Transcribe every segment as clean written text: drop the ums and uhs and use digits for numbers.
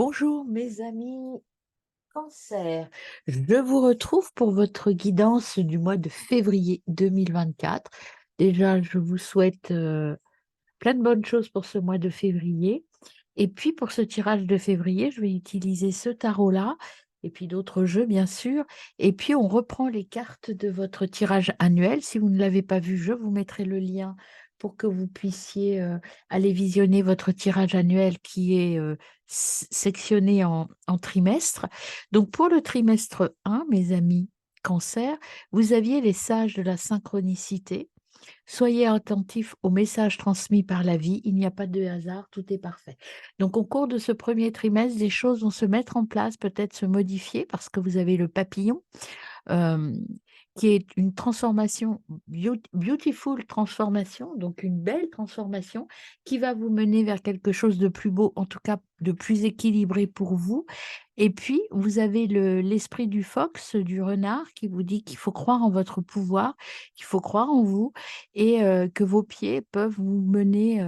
Bonjour mes amis Cancer, je vous retrouve pour votre guidance du mois de février 2024. Déjà, je vous souhaite plein de bonnes choses pour ce mois de février. Et puis pour ce tirage de février, je vais utiliser ce tarot-là et puis d'autres jeux bien sûr. Et puis on reprend les cartes de votre tirage annuel. Si vous ne l'avez pas vu, je vous mettrai le lien pour que vous puissiez aller visionner votre tirage annuel qui est sectionné en trimestres. Donc pour le trimestre 1, mes amis Cancer, vous aviez les sages de la synchronicité. Soyez attentifs aux messages transmis par la vie. Il n'y a pas de hasard, tout est parfait. Donc, au cours de ce premier trimestre, des choses vont se mettre en place, peut-être se modifier parce que vous avez le papillon euh, qui est une transformation, beautiful transformation, donc une belle transformation qui va vous mener vers quelque chose de plus beau, en tout cas de plus équilibré pour vous. Et puis, vous avez l'esprit du fox, du renard, qui vous dit qu'il faut croire en votre pouvoir, qu'il faut croire en vous et que vos pieds peuvent vous mener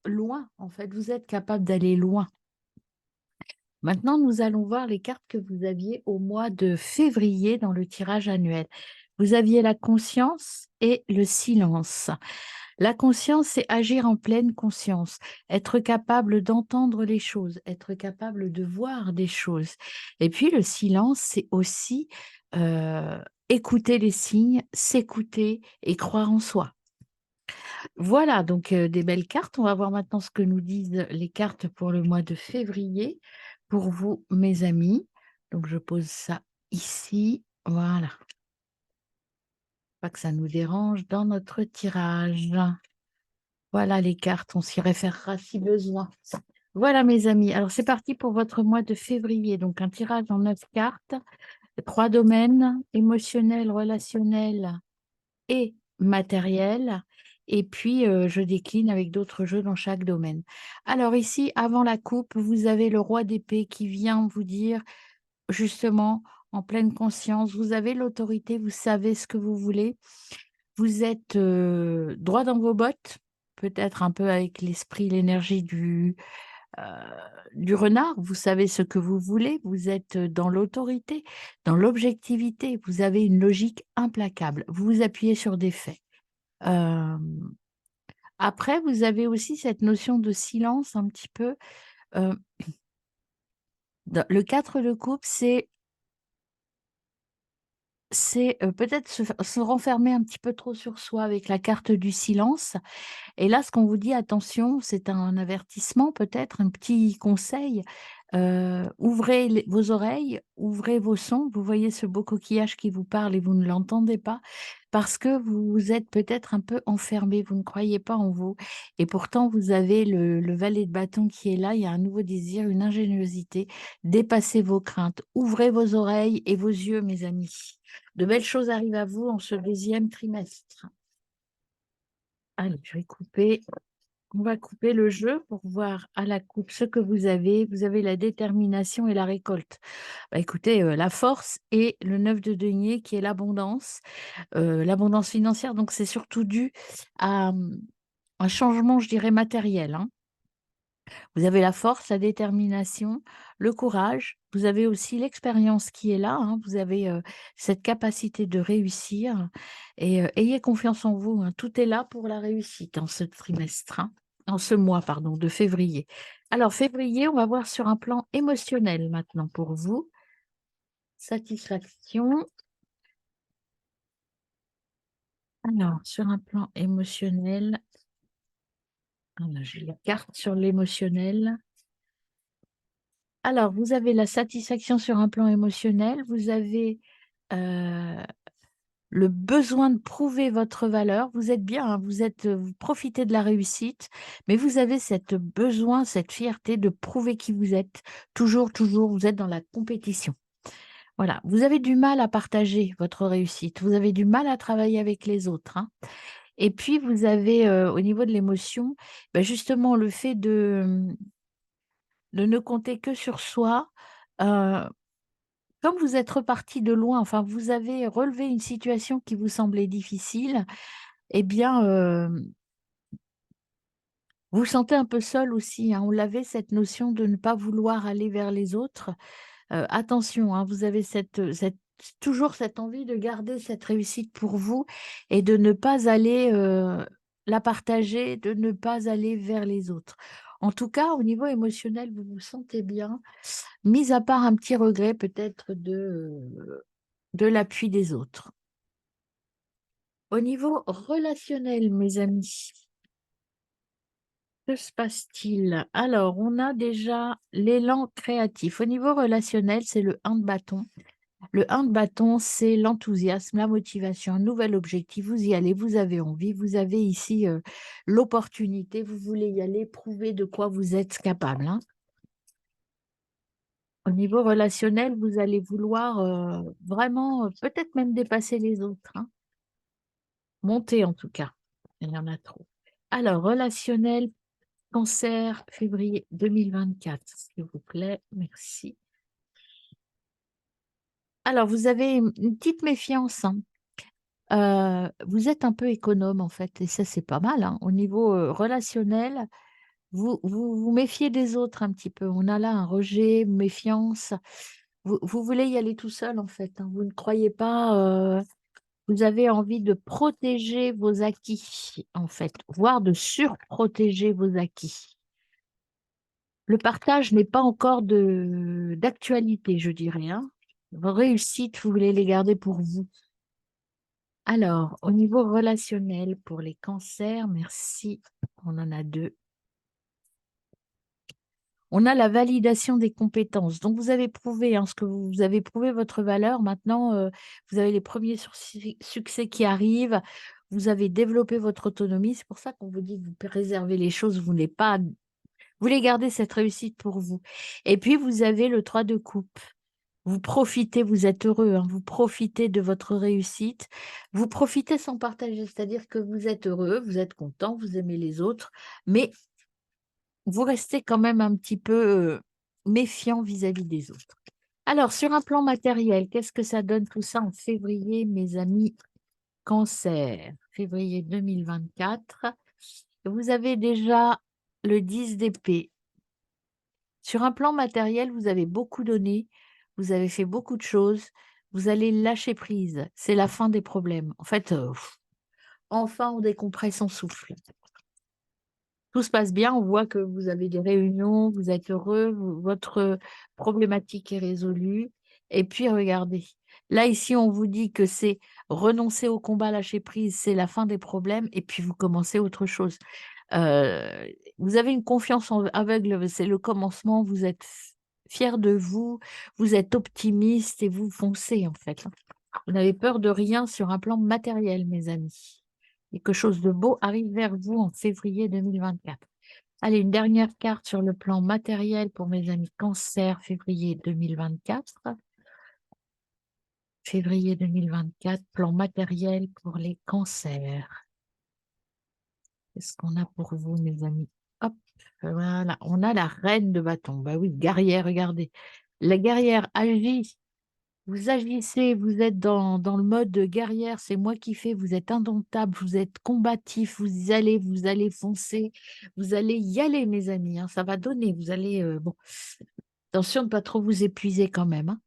loin. En fait, vous êtes capable d'aller loin. Maintenant, nous allons voir les cartes que vous aviez au mois de février dans le tirage annuel. Vous aviez la conscience et le silence. La conscience, c'est agir en pleine conscience, être capable d'entendre les choses, être capable de voir des choses. Et puis le silence, c'est aussi écouter les signes, s'écouter et croire en soi. Voilà, donc des belles cartes. On va voir maintenant ce que nous disent les cartes pour le mois de février. Pour vous, mes amis. Donc, je pose ça ici. Voilà. Pas que ça nous dérange dans notre tirage. Voilà les cartes. On s'y référera si besoin. Voilà, mes amis. Alors, c'est parti pour votre mois de février. Donc, un tirage en 9 cartes. 3 domaines, émotionnel, relationnel et matériel. Et puis, je décline avec d'autres jeux dans chaque domaine. Alors ici, avant la coupe, vous avez le roi d'épée qui vient vous dire, justement, en pleine conscience, vous avez l'autorité, vous savez ce que vous voulez. Vous êtes droit dans vos bottes, peut-être un peu avec l'esprit, l'énergie du renard. Vous savez ce que vous voulez, vous êtes dans l'autorité, dans l'objectivité, vous avez une logique implacable. Vous vous appuyez sur des faits. Euh, Après, vous avez aussi cette notion de silence un petit peu. euh, le 4 de coupe, c'est peut-être se renfermer un petit peu trop sur soi avec la carte du silence. Et là, ce qu'on vous dit, attention, c'est un avertissement, peut-être un petit conseil. Ouvrez vos oreilles, ouvrez vos sons. Vous voyez ce beau coquillage qui vous parle et vous ne l'entendez pas parce que vous êtes peut-être un peu enfermé, vous ne croyez pas en vous. Et pourtant, vous avez le valet de bâton qui est là. Il y a un nouveau désir, une ingéniosité. Dépassez vos craintes. Ouvrez vos oreilles et vos yeux, mes amis. De belles choses arrivent à vous en ce deuxième trimestre. Allez, je vais couper. On va couper le jeu pour voir à la coupe ce que vous avez. Vous avez la détermination et la récolte. Bah, écoutez, la force et le 9 de denier qui est l'abondance financière. Donc, c'est surtout dû à un changement, je dirais, matériel, hein. Vous avez la force, la détermination, le courage. Vous avez aussi l'expérience qui est là, hein. Vous avez cette capacité de réussir et ayez confiance en vous, hein. Tout est là pour la réussite en ce trimestre, hein, en ce mois, pardon, de février. Alors, février, on va voir sur un plan émotionnel maintenant pour vous. Satisfaction. Alors, sur un plan émotionnel, j'ai la carte sur l'émotionnel. Alors, vous avez la satisfaction sur un plan émotionnel, vous avez euh, le besoin de prouver votre valeur. Vous êtes bien, hein, vous profitez de la réussite, mais vous avez cette besoin, cette fierté de prouver qui vous êtes. Toujours, toujours, vous êtes dans la compétition. Voilà, vous avez du mal à partager votre réussite, vous avez du mal à travailler avec les autres, hein. Et puis, vous avez au niveau de l'émotion, ben, justement le fait de ne compter que sur soi. euh, Comme vous êtes reparti de loin, enfin, vous avez relevé une situation qui vous semblait difficile, eh bien, Vous vous sentez un peu seul aussi, hein. On l'avait cette notion de ne pas vouloir aller vers les autres. Attention, hein, vous avez toujours cette envie de garder cette réussite pour vous et de ne pas aller, la partager, de ne pas aller vers les autres. En tout cas, au niveau émotionnel, vous vous sentez bien, mis à part un petit regret peut-être de l'appui des autres. Au niveau relationnel, mes amis, que se passe-t-il? Alors, on a déjà l'élan créatif. Au niveau relationnel, c'est le 1 de bâton. Le 1 de bâton, c'est l'enthousiasme, la motivation, un nouvel objectif. Vous y allez, vous avez envie, vous avez ici l'opportunité, vous voulez y aller, prouver de quoi vous êtes capable, hein. Au niveau relationnel, vous allez vouloir vraiment, peut-être même dépasser les autres, hein. Monter en tout cas. Il y en a trop. Alors, relationnel, cancer, février 2024, s'il vous plaît. Merci. Alors, vous avez une petite méfiance, hein. Vous êtes un peu économe en fait et ça c'est pas mal, hein. Au niveau, relationnel, vous méfiez des autres un petit peu. On a là un rejet, méfiance. Vous voulez y aller tout seul en fait, hein. Vous ne croyez pas, vous avez envie de protéger vos acquis en fait, voire de surprotéger vos acquis. Le partage n'est pas encore de d'actualité, je dirais, hein. Vos réussites, vous voulez les garder pour vous. Alors, au niveau relationnel pour les cancers, merci, on en a 2. On a la validation des compétences. Donc vous avez prouvé, hein, ce que vous avez prouvé votre valeur. Maintenant, vous avez les premiers succès qui arrivent. Vous avez développé votre autonomie. C'est pour ça qu'on vous dit que vous préservez les choses, vous voulez pas vous voulez garder cette réussite pour vous. Et puis vous avez le 3 de coupe. Vous profitez, vous êtes heureux, hein, vous profitez de votre réussite. Vous profitez sans partager, c'est-à-dire que vous êtes heureux, vous êtes content, vous aimez les autres, mais vous restez quand même un petit peu, méfiant vis-à-vis des autres. Alors sur un plan matériel, qu'est-ce que ça donne tout ça en février, mes amis Cancer? Février 2024. Vous avez déjà le 10 d'épée. Sur un plan matériel, vous avez beaucoup donné, vous avez fait beaucoup de choses, vous allez lâcher prise. C'est la fin des problèmes. En fait, enfin on décompresse, on souffle. Tout se passe bien, on voit que vous avez des réunions, vous êtes heureux, votre problématique est résolue. Et puis regardez, là ici on vous dit que c'est renoncer au combat, lâcher prise, c'est la fin des problèmes et puis vous commencez autre chose. Heu, vous avez une confiance en aveugle, c'est le commencement, vous êtes fier de vous, vous êtes optimiste et vous foncez en fait, hein. Vous n'avez peur de rien sur un plan matériel, mes amis. Quelque chose de beau arrive vers vous en février 2024. Allez, une dernière carte sur le plan matériel pour mes amis Cancer, février 2024. Février 2024, plan matériel pour les cancers. Qu'est-ce qu'on a pour vous, mes amis? Hop, voilà, on a la reine de bâton. Bah oui, guerrière, regardez. La guerrière agit. Vous agissez, vous êtes dans le mode guerrière, c'est moi qui fais, vous êtes indomptable, vous êtes combatif, vous allez foncer, vous allez y aller, mes amis, hein, ça va donner. Vous allez, bon, attention de ne pas trop vous épuiser quand même, hein.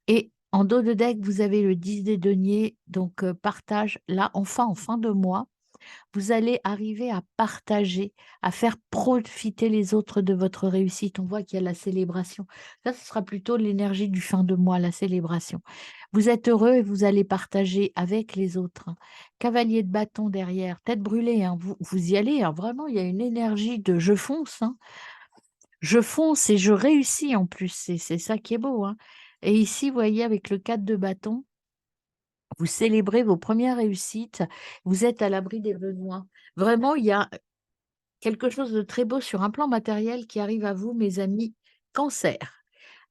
Et en dos de deck, vous avez le 10 des deniers, donc partage. Là, enfin, en fin de mois, vous allez arriver à partager, à faire profiter les autres de votre réussite. On voit qu'il y a la célébration. Ça, ce sera plutôt l'énergie du fin de mois, la célébration. Vous êtes heureux et vous allez partager avec les autres, hein. Cavalier de bâton derrière, tête brûlée, hein. Vous y allez, hein. Vraiment, il y a une énergie de je fonce, hein. Je fonce et je réussis en plus. C'est ça qui est beau, hein. Et ici, vous voyez, avec le 4 de bâton, vous célébrez vos premières réussites, vous êtes à l'abri des besoins. Vraiment, il y a quelque chose de très beau sur un plan matériel qui arrive à vous, mes amis Cancer.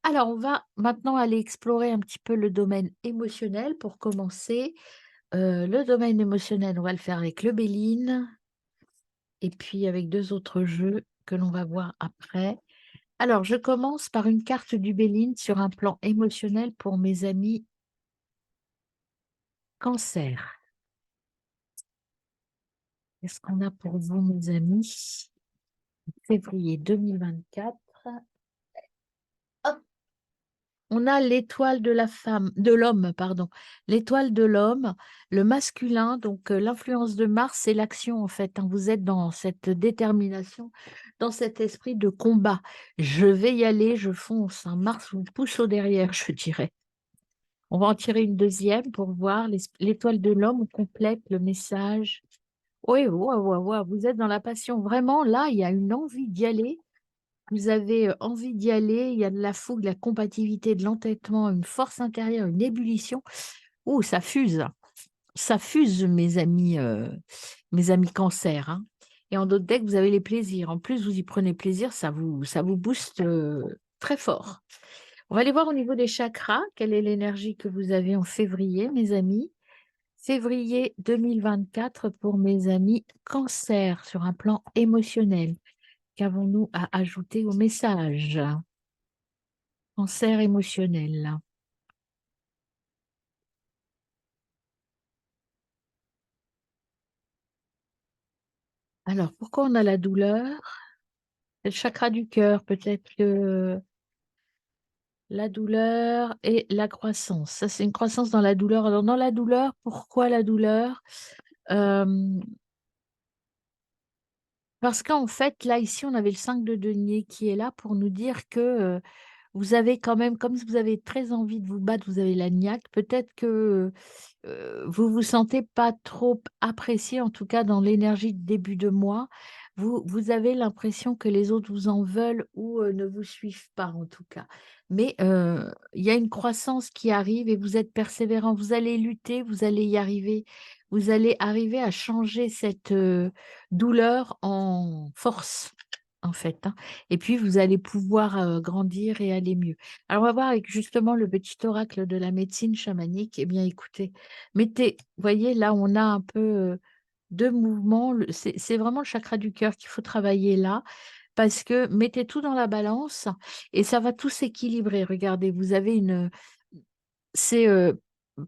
Alors, on va maintenant aller explorer un petit peu le domaine émotionnel pour commencer. Le domaine émotionnel, on va le faire avec le Béline et puis avec 2 autres jeux que l'on va voir après. Alors, je commence par une carte du Béline sur un plan émotionnel pour mes amis Cancer. Qu'est-ce qu'on a pour vous, mes amis? février 2024. Hop, on a l'étoile de la femme, de l'homme, pardon. L'étoile de l'homme, le masculin, donc l'influence de Mars, c'est l'action en fait, hein. Vous êtes dans cette détermination, dans cet esprit de combat. Je vais y aller, je fonce, hein. Mars vous pousse au derrière, je dirais. On va en tirer une deuxième pour voir l'étoile de l'homme complète le message. Oui, ouais, ouais, ouais, vous êtes dans la passion. Vraiment, là, il y a une envie d'y aller. Vous avez envie d'y aller. Il y a de la fougue, de la combativité, de l'entêtement, une force intérieure, une ébullition. Ouh, ça fuse. Ça fuse, mes amis cancer, hein. Et en d'autres decks, vous avez les plaisirs. En plus, vous y prenez plaisir, ça vous booste très fort. On va aller voir au niveau des chakras, quelle est l'énergie que vous avez en février, mes amis. Février 2024 pour mes amis cancer sur un plan émotionnel. Qu'avons-nous à ajouter au message? Cancer émotionnel. Alors, pourquoi on a la douleur? C'est le chakra du cœur, peut-être que la douleur et la croissance. Ça, c'est une croissance dans la douleur. Alors, dans la douleur, pourquoi la douleur? Euh, Parce qu'en fait, là, ici, on avait le 5 de denier qui est là pour nous dire que vous avez quand même, comme vous avez très envie de vous battre, vous avez la niaque, peut-être que vous vous sentez pas trop apprécié, en tout cas dans l'énergie de début de mois. Vous avez l'impression que les autres vous en veulent ou ne vous suivent pas, en tout cas. Mais il y a une croissance qui arrive et vous êtes persévérant. Vous allez lutter, vous allez y arriver. Vous allez arriver à changer cette douleur en force, en fait, hein. Et puis, vous allez pouvoir grandir et aller mieux. Alors, on va voir avec justement le petit oracle de la médecine chamanique. Eh bien, écoutez, mettez, vous voyez, là, on a un peu deux mouvements. C'est vraiment le chakra du cœur qu'il faut travailler là, parce que mettez tout dans la balance et ça va tout s'équilibrer. Regardez, vous avez une... C'est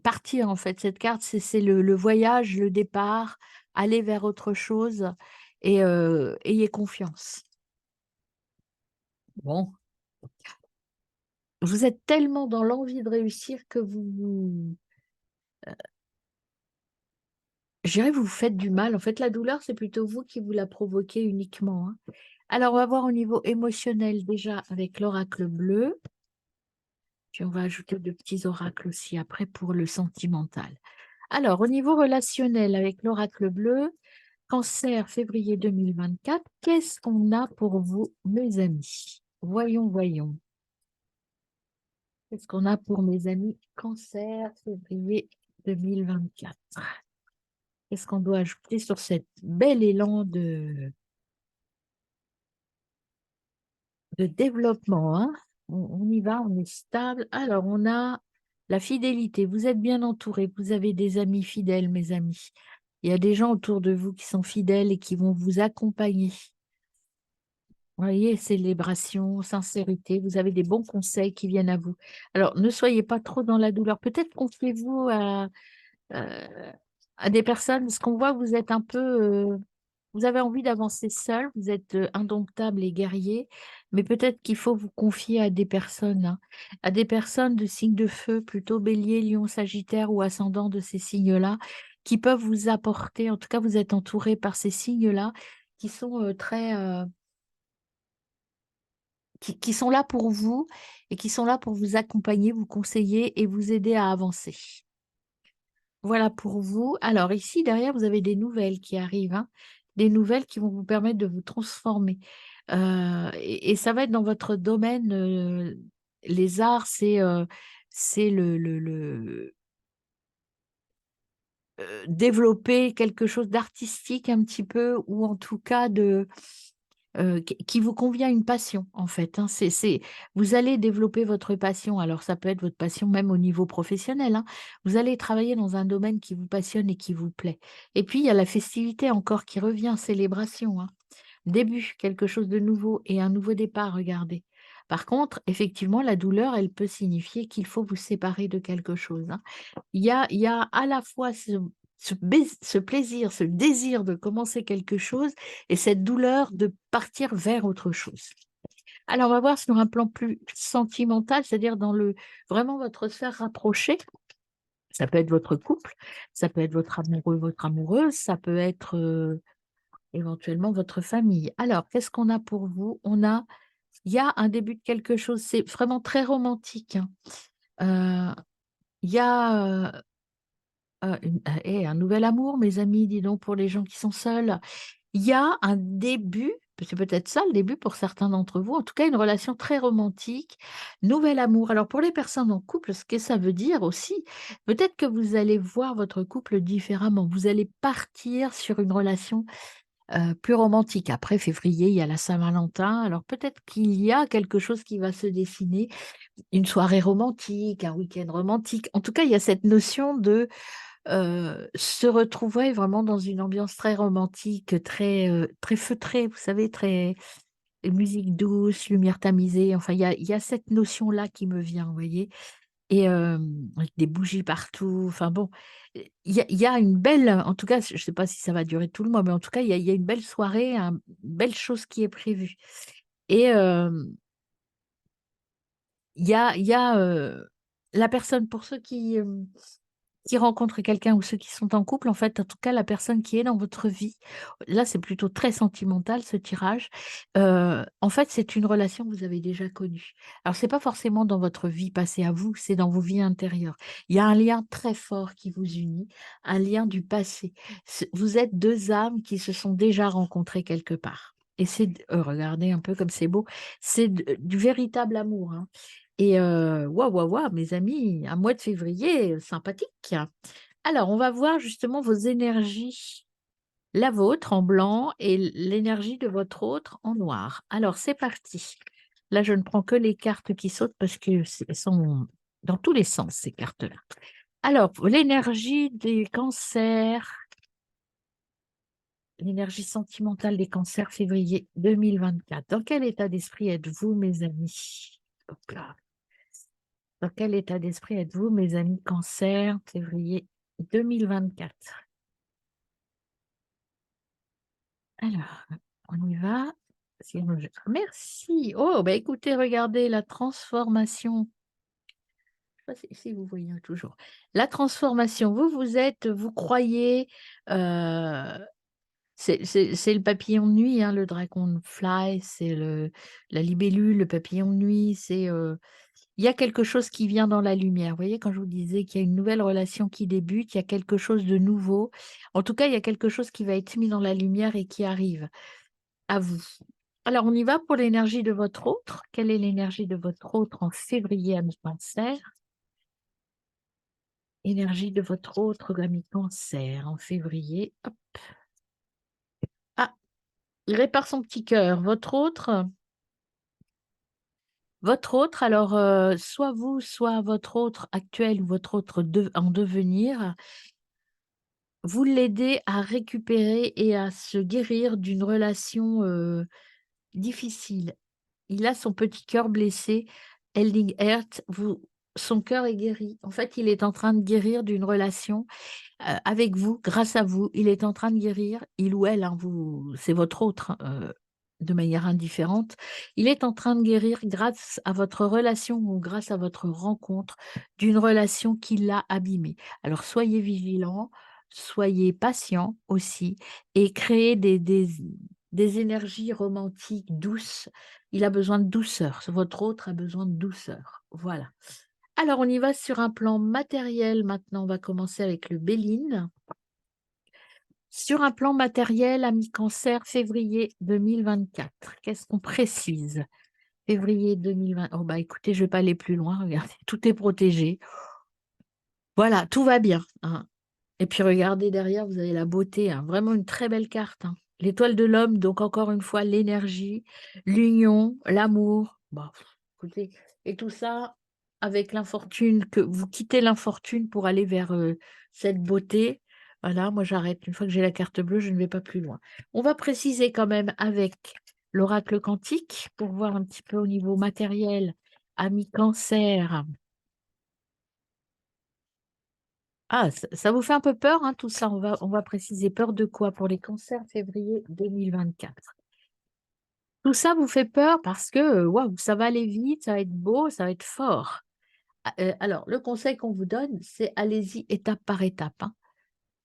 partir, en fait. Cette carte, c'est le voyage, le départ, aller vers autre chose et ayez confiance. Bon, vous êtes tellement dans l'envie de réussir que je dirais, vous vous faites du mal. En fait, la douleur, c'est plutôt vous qui vous la provoquez uniquement, hein. Alors, on va voir au niveau émotionnel déjà avec l'oracle bleu. Puis, on va ajouter de petits oracles aussi après pour le sentimental. Alors, au niveau relationnel avec l'oracle bleu, Cancer, février 2024, qu'est-ce qu'on a pour vous, mes amis? Voyons, voyons. Qu'est-ce qu'on a pour mes amis Cancer, février 2024? Qu'est-ce qu'on doit ajouter sur cet bel élan de développement, hein? On y va, on est stable. Alors, on a la fidélité. Vous êtes bien entourés. Vous avez des amis fidèles, mes amis. Il y a des gens autour de vous qui sont fidèles et qui vont vous accompagner. Vous voyez, célébration, sincérité, vous avez des bons conseils qui viennent à vous. Alors, ne soyez pas trop dans la douleur. Peut-être confiez-vous euh, à des personnes, parce qu'on voit que vous êtes un peu, vous avez envie d'avancer seul, vous êtes indomptable et guerrier, mais peut-être qu'il faut vous confier à des personnes, hein, à des personnes de signe de feu, plutôt bélier, lion, sagittaire ou ascendant de ces signes-là, qui peuvent vous apporter, en tout cas, vous êtes entouré par ces signes-là, qui sont très qui sont là pour vous et qui sont là pour vous accompagner, vous conseiller et vous aider à avancer. Voilà pour vous. Alors ici, derrière, vous avez des nouvelles qui arrivent, hein, des nouvelles qui vont vous permettre de vous transformer. Et ça va être dans votre domaine. Les arts, c'est développer quelque chose d'artistique un petit peu, ou en tout cas qui vous convient, une passion en fait, hein. Vous allez développer votre passion. Alors ça peut être votre passion même au niveau professionnel, hein. Vous allez travailler dans un domaine qui vous passionne et qui vous plaît. Et puis il y a la festivité encore qui revient, célébration, hein. Début, quelque chose de nouveau et un nouveau départ, regardez. Par contre, effectivement, la douleur, elle peut signifier qu'il faut vous séparer de quelque chose, hein. Il y a à la fois ce plaisir, ce désir de commencer quelque chose et cette douleur de partir vers autre chose. Alors, on va voir sur un plan plus sentimental, c'est-à-dire dans vraiment votre sphère rapprochée. Ça peut être votre couple, ça peut être votre amoureux, votre amoureuse, ça peut être éventuellement votre famille. Alors, qu'est-ce qu'on a pour vous? Il y a un début de quelque chose, c'est vraiment très romantique, hein. Il y a un nouvel amour, mes amis, dis donc, pour les gens qui sont seuls. Il y a un début, c'est peut-être ça le début pour certains d'entre vous, en tout cas une relation très romantique, nouvel amour. Alors pour les personnes en couple, ce que ça veut dire aussi, peut-être que vous allez voir votre couple différemment. Vous allez partir sur une relation plus romantique. Après février, il y a la Saint-Valentin, alors peut-être qu'il y a quelque chose qui va se dessiner, une soirée romantique, un week-end romantique. En tout cas, il y a cette notion de se retrouver vraiment dans une ambiance très romantique, très feutrée, vous savez, très musique douce, lumière tamisée, enfin, il y a cette notion-là qui me vient, vous voyez? Et avec des bougies partout, enfin bon, il y a une belle, en tout cas, je ne sais pas si ça va durer tout le mois, mais en tout cas, il y a une belle soirée, une belle chose qui est prévue. Et il y a la personne, pour ceux qui rencontrent quelqu'un ou ceux qui sont en couple, en fait, en tout cas, la personne qui est dans votre vie, là, c'est plutôt très sentimental ce tirage. En fait, c'est une relation que vous avez déjà connue. Alors, c'est pas forcément dans votre vie passée à vous, c'est dans vos vies intérieures. Il y a un lien très fort qui vous unit, un lien du passé. Vous êtes deux âmes qui se sont déjà rencontrées quelque part. Et regardez un peu comme c'est beau, c'est du véritable amour, hein. Et waouh, waouh, waouh, mes amis, un mois de février, sympathique. Alors, on va voir justement vos énergies, la vôtre en blanc et l'énergie de votre autre en noir. Alors, c'est parti. Là, je ne prends que les cartes qui sautent parce que elles sont dans tous les sens, ces cartes-là. Alors, l'énergie des cancers, l'énergie sentimentale des cancers, février 2024. Dans quel état d'esprit êtes-vous, mes amis? Hop là. Dans quel état d'esprit êtes-vous, mes amis Cancer, février 2024? Alors, on y va. Merci. Oh, bah écoutez, regardez la transformation. Je ne sais pas si vous voyez toujours. La transformation, vous croyez, c'est le papillon de nuit, hein, le dragonfly, c'est la libellule, le papillon de nuit, il y a quelque chose qui vient dans la lumière. Vous voyez, quand je vous disais qu'il y a une nouvelle relation qui débute, il y a quelque chose de nouveau. En tout cas, il y a quelque chose qui va être mis dans la lumière et qui arrive à vous. Alors, on y va pour l'énergie de votre autre. Quelle est l'énergie de votre autre en février à mi-cancer? Énergie de votre autre ami cancer en février. Hop. Ah, il répare son petit cœur. Votre autre, alors, soit vous, soit votre autre actuel ou votre autre en devenir, vous l'aidez à récupérer et à se guérir d'une relation difficile. Il a son petit cœur blessé, Elding Heart, son cœur est guéri. En fait, il est en train de guérir d'une relation avec vous, grâce à vous. Il est en train de guérir, il ou elle, hein, c'est votre autre, hein, de manière indifférente. Il est en train de guérir grâce à votre relation ou grâce à votre rencontre d'une relation qui l'a abîmé. Alors, soyez vigilants, soyez patients aussi et créez des énergies romantiques douces. Il a besoin de douceur. Votre autre a besoin de douceur. Voilà. Alors, on y va sur un plan matériel maintenant. On va commencer avec le Béline. Sur un plan matériel, ami Cancer, février 2024. Qu'est-ce qu'on précise? Février 2020. Oh, bah écoutez, je ne vais pas aller plus loin. Regardez, tout est protégé. Voilà, tout va bien, hein. Et puis regardez derrière, vous avez la beauté, hein, vraiment une très belle carte, hein. L'étoile de l'homme, donc encore une fois, l'énergie, l'union, l'amour. Bon, écoutez, et tout ça avec l'infortune, que vous quittez l'infortune pour aller vers cette beauté. Voilà, moi j'arrête. Une fois que j'ai la carte bleue, je ne vais pas plus loin. On va préciser quand même avec l'oracle quantique pour voir un petit peu au niveau matériel, ami Cancer. Ah, ça vous fait un peu peur, hein, tout ça? On va préciser. Peur de quoi pour les cancers février 2024? Tout ça vous fait peur parce que, waouh, ça va aller vite, ça va être beau, ça va être fort. Ah, alors, le conseil qu'on vous donne, c'est allez-y étape par étape, hein.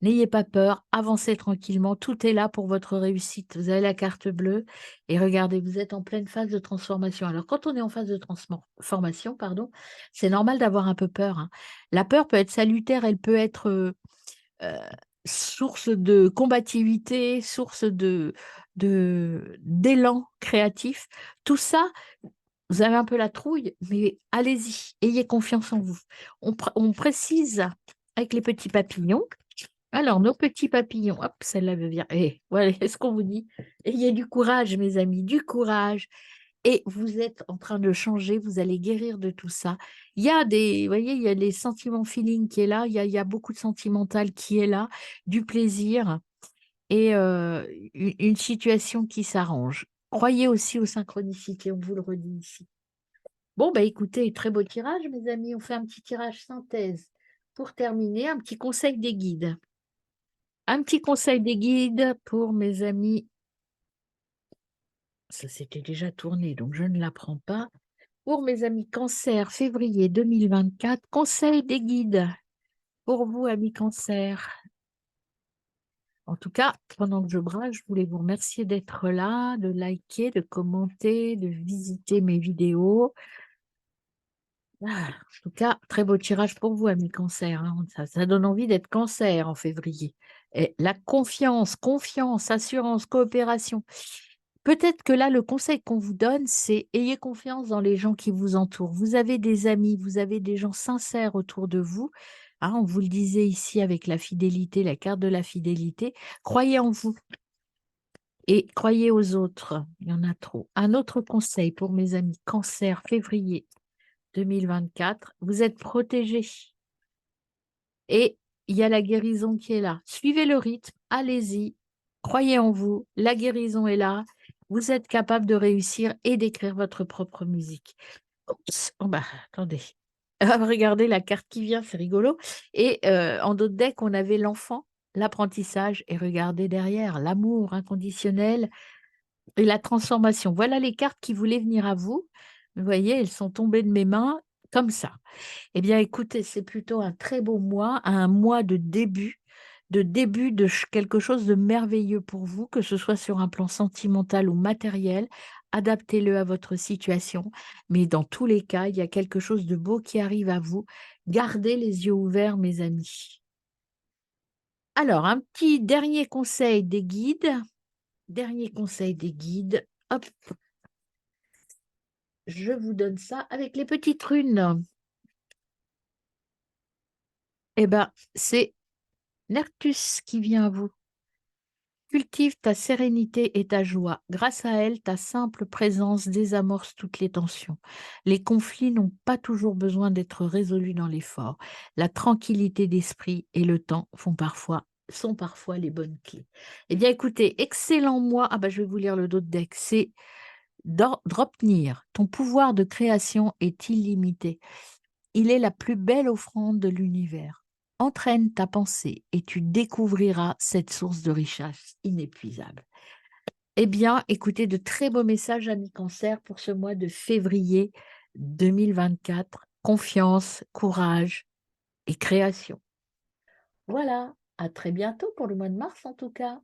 N'ayez pas peur, avancez tranquillement, tout est là pour votre réussite. Vous avez la carte bleue et regardez, vous êtes en pleine phase de transformation. Alors, quand on est en phase de transformation, pardon, c'est normal d'avoir un peu peur, hein. La peur peut être salutaire, elle peut être heu, source de combativité, source d'élan créatif. Tout ça, vous avez un peu la trouille, mais allez-y, ayez confiance en vous. On précise avec les petits papillons. Alors, nos petits papillons, hop, celle-là veut bien. Voilà, ce qu'on vous dit? Ayez du courage, mes amis, du courage. Et vous êtes en train de changer, vous allez guérir de tout ça. Il y a vous voyez, il y a les sentiments feeling qui est là, il y a beaucoup de sentimental qui est là, du plaisir et une situation qui s'arrange. Croyez aussi aux synchronicités, on vous le redit ici. Bon, bah écoutez, très beau tirage, mes amis. On fait un petit tirage synthèse. Pour terminer, un petit conseil des guides. Un petit conseil des guides pour mes amis. Ça s'était déjà tourné, donc je ne l'apprends pas. Pour mes amis Cancer, février 2024, conseil des guides pour vous, amis Cancer. En tout cas, pendant que je brage, je voulais vous remercier d'être là, de liker, de commenter, de visiter mes vidéos. En tout cas, très beau tirage pour vous, amis Cancer, hein. Ça donne envie d'être Cancer en février. Et la confiance, assurance, coopération. Peut-être que là, le conseil qu'on vous donne, c'est ayez confiance dans les gens qui vous entourent. Vous avez des amis, vous avez des gens sincères autour de vous. Hein, on vous le disait ici avec la fidélité, la carte de la fidélité. Croyez en vous et croyez aux autres. Il y en a trop. Un autre conseil pour mes amis Cancer, février 2024, vous êtes protégés et il y a la guérison qui est là. Suivez le rythme, allez-y, croyez en vous, la guérison est là. Vous êtes capable de réussir et d'écrire votre propre musique. Oups, oh bah, attendez. Regardez la carte qui vient, c'est rigolo. Et en d'autres decks, on avait l'enfant, l'apprentissage, et regardez derrière, l'amour inconditionnel et la transformation. Voilà les cartes qui voulaient venir à vous. Vous voyez, elles sont tombées de mes mains comme ça. Eh bien, écoutez, c'est plutôt un très beau mois, un mois de quelque chose de merveilleux pour vous, que ce soit sur un plan sentimental ou matériel. Adaptez-le à votre situation, mais dans tous les cas, il y a quelque chose de beau qui arrive à vous. Gardez les yeux ouverts, mes amis. Alors, un petit dernier conseil des guides. Dernier conseil des guides. Hop, je vous donne ça avec les petites runes. Eh bien, c'est Nertus qui vient à vous. Cultive ta sérénité et ta joie. Grâce à elle, ta simple présence désamorce toutes les tensions. Les conflits n'ont pas toujours besoin d'être résolus dans l'effort. La tranquillité d'esprit et le temps sont parfois les bonnes clés. Eh bien, écoutez, excellent mois. Ah bah, je vais vous lire le dos de deck. C'est Dropnir. Ton pouvoir de création est illimité. Il est la plus belle offrande de l'univers. Entraîne ta pensée et tu découvriras cette source de richesse inépuisable. Eh bien, écoutez, de très beaux messages, amis Cancer, pour ce mois de février 2024. Confiance, courage et création. Voilà, à très bientôt pour le mois de mars en tout cas.